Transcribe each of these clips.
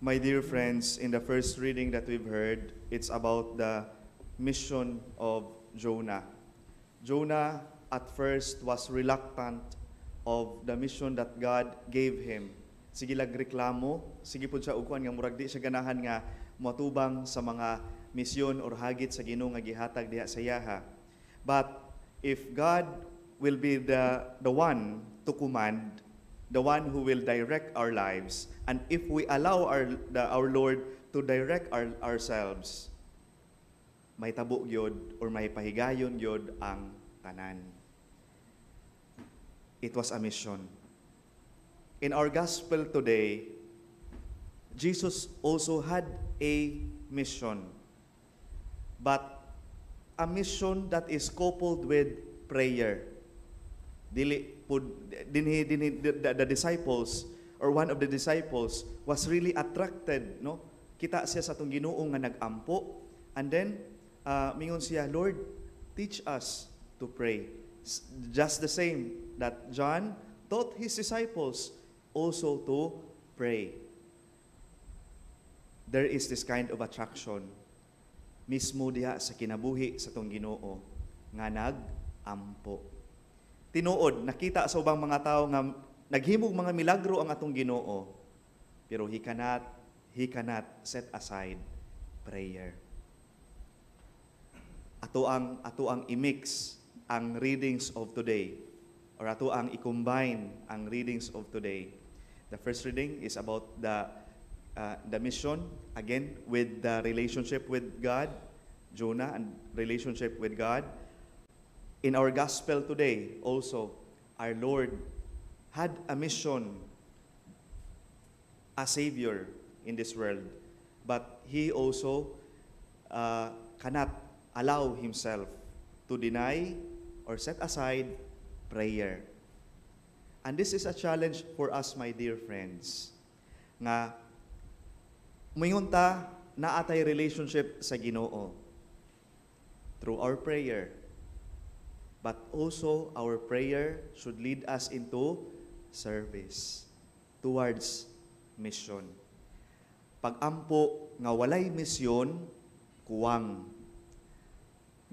My dear friends, in the first reading that we've heard, it's about the mission of Jonah. Jonah at first was reluctant of the mission that God gave him. Sige lagreklamo, sige pud siya ugkuan nga murag di siya ganahan nga matubang sa mga misyon or hagit sa Ginoo nga gihatag diha sa yaha. But if God will be the one to command, the one who will direct our lives, and if we allow our Lord to direct ourselves, may tabo gyud or may pahigayon gyud ang tanan. It was a mission. In our gospel today, Jesus also had a mission, but a mission that is coupled with prayer. The disciples, or one of the disciples, was really attracted, no? Kita siya sa atong Ginoo nga nag-ampo, and then mingon siya, Lord, teach us to pray. Just the same that John taught his disciples also to pray. There is this kind of attraction mismo diha sa kinabuhi sa atong Ginoo nga nag-ampo. Tinuod, nakita sa ubang mga tao nga naghimog mga milagro ang atong Ginoo, pero he cannot set aside prayer. Ato ang i-mix ang readings of today, or ato ang i-combine ang readings of today. The first reading is about the mission, again with the relationship with God, Jonah and relationship with God. In our gospel today, also, our Lord had a mission, a Savior in this world, but He also cannot allow Himself to deny or set aside prayer. And this is a challenge for us, my dear friends, nga moingon ta naatay relationship sa Ginoo through our prayer. But also, our prayer should lead us into service towards mission. Pag-ampo nga walay misyon, kuwang.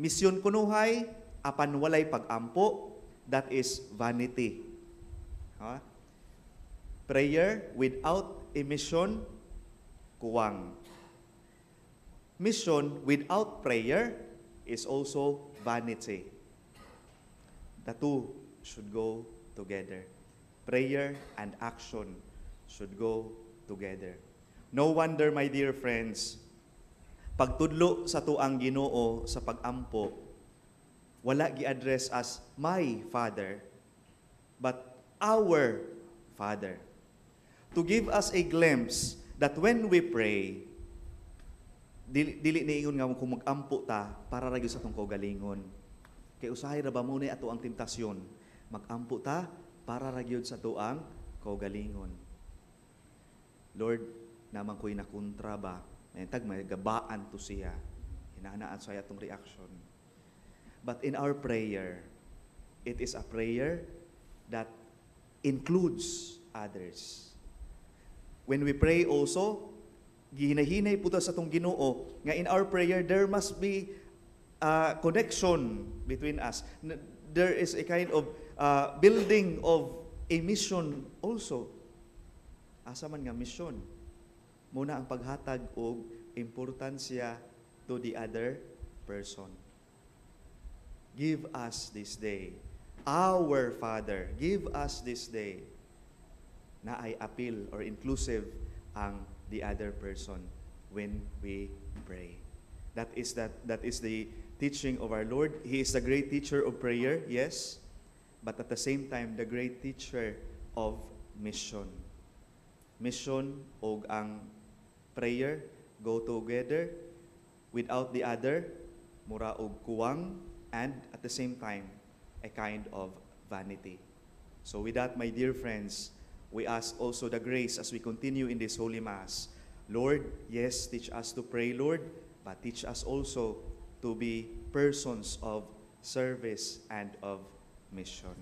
Misyon kunuhay, apan walay pag-ampo, that is vanity. Prayer without a mission, kuwang. Mission without prayer is also vanity. The two should go together. Prayer and action should go together. No wonder, my dear friends, pagtudlo sa tuang Ginoo sa pag-ampo, wala gi-address as my Father, but our Father. To give us a glimpse that when we pray, dili niingon nga kung mag-ampo ta para ra gyud sa atong kaugalingon. Kay usahay ra ba mo ni ato ang temptasyon, mag-ampo ta para ra gyud sa tuang kaugalingon. Lord, naman ko'y nakontra ba? Mayantag may gabaan to siya. Hinanaan sa atong reaction. But in our prayer, it is a prayer that includes others. When we pray also, gihinay-hinay po sa atong Ginoo nga in our prayer there must be connection between us. There is a kind of building of a mission also. Asa man nga mission? Muna ang paghatag og importansya to the other person. Give us this day. Our Father, give us this day. Na ay appeal or inclusive ang the other person when we pray. That is the teaching of our Lord. He is the great teacher of prayer, yes, but at the same time, the great teacher of mission. Mission o ang prayer go together. Without the other, mura og kuwang, and at the same time, a kind of vanity. So with that, my dear friends, we ask also the grace as we continue in this Holy Mass. Lord, yes, teach us to pray, Lord, but teach us also to be persons of service and of mission.